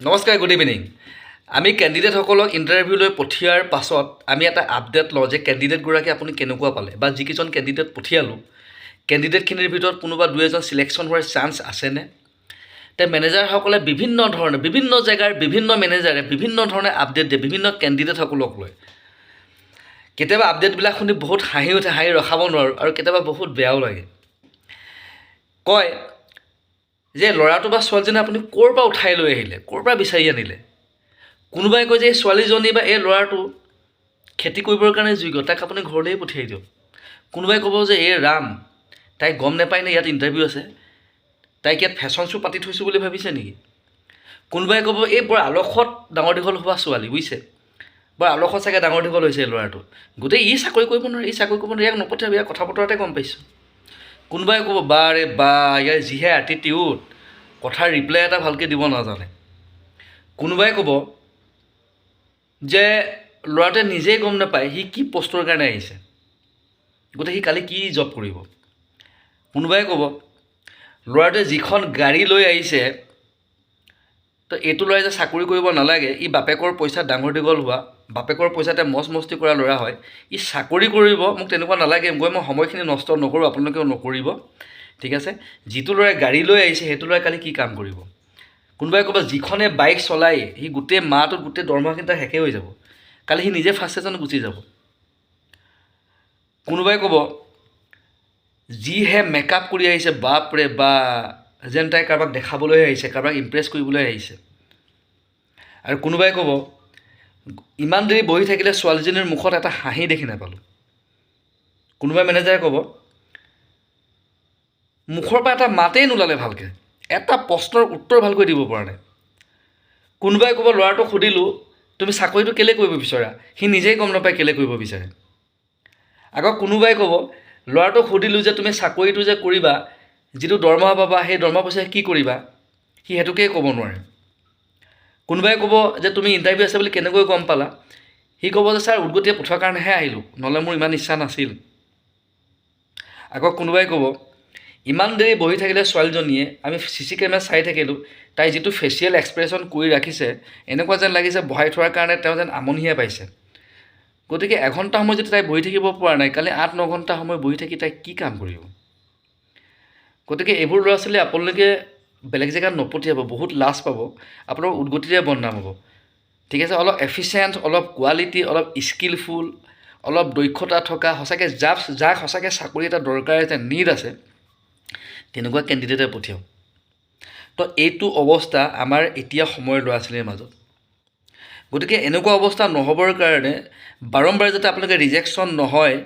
নমস্কাৰ, good evening. আমি কেণ্ডিডেটসকলক ইণ্টাৰভিউলৈ পঠিয়াৰ পাছত আমি এটা আপডেট লওঁ যে কেণ্ডিডেটগৰাকী আপুনি কেনেকুৱা পালে, বা যিকেইজন কেণ্ডিডেট পঠিয়ালোঁ কেণ্ডিডেটখিনিৰ ভিতৰত কোনোবা দুই এজন চিলেকশ্যন হোৱাৰ চান্স আছেনে। তে মেনেজাৰসকলে বিভিন্ন জেগাৰ বিভিন্ন মেনেজাৰে বিভিন্ন ধৰণে আপডেট দিয়ে বিভিন্ন কেণ্ডিডেটসকলক লৈ। কেতিয়াবা আপডেটবিলাক শুনি বহুত হাঁহি উঠে, হাঁহি ৰখাব নোৱাৰোঁ, আৰু কেতিয়াবা বহুত বেয়াও লাগে। কয় যে ল'ৰাটো বা ছোৱালীজনী আপুনি ক'ৰ পৰা উঠাই লৈ আহিলে, ক'ৰ পৰা বিচাৰি আনিলে। কোনোবাই কয় যে এই ছোৱালীজনী বা এই ল'ৰাটো খেতি কৰিবৰ কাৰণে যোগ্য, তাক আপুনি ঘৰলৈ পঠিয়াই দিয়ক। কোনোবাই ক'ব যে এই ৰাম, তাইক গম নাপায় নে ইয়াত ইণ্টাৰভিউ আছে, তাইক ইয়াত ফেশ্বন শ্ব' পাতি থৈছোঁ বুলি ভাবিছে নেকি। কোনোবাই ক'ব এই বৰ আলসত ডাঙৰ দীঘল হোৱা ছোৱালী, বুজিছে, বৰ আলসত চাগে ডাঙৰ দীঘল হৈছে এই ল'ৰাটো, গোটেই ই চাকৰি কৰিব নোৱাৰে, ইয়াক নপঠিয়াব, ইয়াক কথা বতৰাতে গম পাইছোঁ। কোনোবাই ক'ব বাৰে বা ইয়াৰ যিহে এটিটিউড, কথাৰ ৰিপ্লাই এটা ভালকৈ দিব নাজানে। কোনোবাই ক'ব যে ল'ৰাটোৱে নিজেই গম নাপায় সি কি পষ্টৰ কাৰণে আহিছে, গতিকে সি কালি কি জব কৰিব। কোনোবাই ক'ব ল'ৰাটোৱে যিখন গাড়ী লৈ আহিছে তো এইটো ল'ৰাই যে চাকৰি কৰিব নালাগে, ই বাপেকৰ পইচাত ডাঙৰ দীঘল হোৱা, বাপেকৰ পইচাতে মজ মস্তি কৰা ল'ৰা হয়, ই চাকৰি কৰিব, মোক তেনেকুৱা নালাগে, মই সময়খিনি নষ্ট নকৰোঁ, আপোনালোকেও নকৰিব, ঠিক আছে। যিটো ল'ৰাই গাড়ী লৈ আহিছে সেইটো ল'ৰাই কালি কি কাম কৰিব। কোনোবাই ক'ব যিখনে বাইক চলাই সি গোটেই মাহটোত গোটেই দৰমহাখিনি তাৰ শেষে হৈ যাব, কালি সি নিজে ফাৰ্ষ্ট্ৰেশ্যন গুচি যাব। কোনোবাই ক'ব যিহে মেকআপ কৰি আহিছে, বাপৰে বা, যেন তাই কাৰোবাক দেখাবলৈ আহিছে, কাৰোবাক ইমপ্ৰেছ কৰিবলৈ আহিছে। আৰু কোনোবাই ক'ব ইমান দেৰি বহি থাকিলে ছোৱালীজনীৰ মুখত এটা হাঁহি দেখি নাপালোঁ। কোনোবাই মেনেজাৰে ক'ব মুখৰ পৰা এটা মাতেই নোলালে ভালকৈ, এটা প্ৰশ্নৰ উত্তৰ ভালকৈ দিব পৰা নাই। কোনোবাই ক'ব ল'ৰাটোক সুধিলোঁ তুমি চাকৰিটো কেলৈ কৰিব বিচৰা, সি নিজেই গম নাপায় কেলৈ কৰিব বিচাৰে। আকৌ কোনোবাই ক'ব ল'ৰাটোক সুধিলোঁ যে তুমি চাকৰিটো যে কৰিবা, যিটো দৰমহা পাবা সেই দৰমহা পইচাৰে কি কৰিবা, সি সেইটোকেই ক'ব নোৱাৰে। কোনোবাই ক'ব যে তুমি ইণ্টাৰভিউ আছে বুলি কেনেকৈ গম পালা, সি ক'ব যে ছাৰ উদগতিয়ে পঠোৱাৰ কাৰণেহে আহিলোঁ, নহ'লে মোৰ ইমান ইচ্ছা নাছিল। আকৌ কোনোবাই ক'ব ইমান দেৰি বহি থাকিলে ছোৱালীজনীয়ে, আমি CC কেমেৰা চাই থাকিলোঁ, তাই যিটো ফেচিয়েল এক্সপ্ৰেশ্যন কৰি ৰাখিছে এনেকুৱা যেন লাগিছে বহাই থোৱাৰ কাৰণে তেওঁ যেন আমনিহে পাইছে। গতিকে এঘণ্টা সময় যদি তাই বহি থাকিব পৰা নাই, কালি 8-9 ঘণ্টা সময় বহি থাকি তাই কি কাম কৰিব। গতিকে এইবোৰ ল'ৰা ছোৱালী আপোনালোকে বেলেগ জেগাত নপঠিয়াব, বহুত লাজ পাব, আপোনাৰ উদগতিৰে বদনাম হ'ব, ঠিক আছে। অলপ এফিচিয়েণ্ট, অলপ কোৱালিটি, অলপ স্কিলফুল, অলপ দক্ষতা থকা, সঁচাকৈ যাক সঁচাকৈ চাকৰি এটা দৰকাৰ আছে, নিড আছে, তেনেকুৱা কেণ্ডিডেটে পঠিয়াওক। তো এইটো অৱস্থা আমাৰ এতিয়া সময়ৰ ল'ৰা ছোৱালীৰ মাজত। গতিকে এনেকুৱা অৱস্থা নহ'বৰ কাৰণে বাৰম্বাৰ যাতে আপোনালোকে ৰিজেকশ্যন নহয়,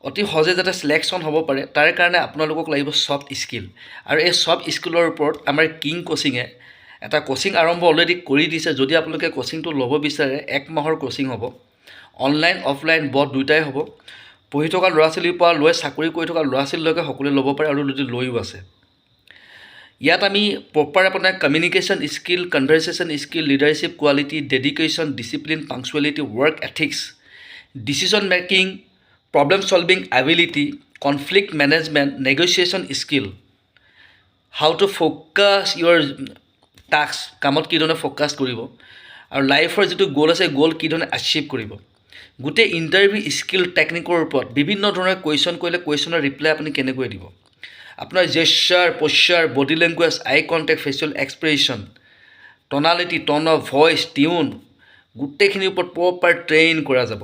অতি সহজে যাতে চিলেকশ্যন হ'ব পাৰে, তাৰ কাৰণে আপোনালোকক লাগিব ছফ্ট স্কিল। আৰু এই ছফ্ট স্কিলৰ ওপৰত আমাৰ কিং কোচিঙে এটা কোচিং আৰম্ভ অলৰেডি কৰি দিছে। যদি আপোনালোকে কোচিংটো ল'ব বিচাৰে 1 মাহৰ কোচিং হ'ব, অনলাইন অফলাইন বোথ দুয়োটাই হ'ব। পঢ়ি থকা ল'ৰা ছোৱালীৰ পৰা লৈ চাকৰি কৰি থকা ল'ৰা ছোৱালীলৈকে সকলোৱে ল'ব পাৰে, আৰু যদি লৈও আছে। ইয়াত আমি প্ৰপাৰ আপোনাৰ communication skill, conversation skill, leadership quality, dedication, discipline, punctuality, work ethics, decision making, problem solving ability, conflict management, negotiation skill, how to focus your task, কামত কি ধৰণে ফ'কাছ কৰিব, আৰু লাইফৰ যিটো গ'ল আছে গ'ল কি ধৰণে এচিভ কৰিব, গোটেই ইণ্টাৰভিউ স্কিল টেকনিকৰ ওপৰত বিভিন্ন ধৰণৰ কুৱেশ্যন কৰিলে কুৱেশ্যনৰ ৰিপ্লাই আপুনি কেনেকৈ দিব, আপোনাৰ gesture, posture, body language, eye contact, facial expression, tonality, tone of voice, tune, গোটেইখিনিৰ ওপৰত প্ৰপাৰ ট্ৰেইন কৰা যাব।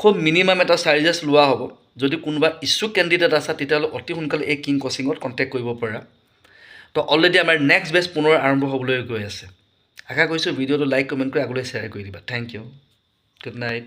খুব মিনিমাম এটা চাৰ্জেছ লোৱা হ'ব। যদি কোনোবা ইচ্ছুক কেণ্ডিডেট আছে তেতিয়াহ'লে অতি সোনকালে এই কিং কোচিঙত কণ্টেক্ট কৰিব পাৰা। তো অলৰেডি আমাৰ নেক্সট বেচ পুনৰ আৰম্ভ হ'বলৈ গৈ আছে। আশা কৰিছোঁ ভিডিঅ'টো লাইক কমেণ্ট কৰি আগলৈ শ্বেয়াৰ কৰি দিবা। Thank you, good night.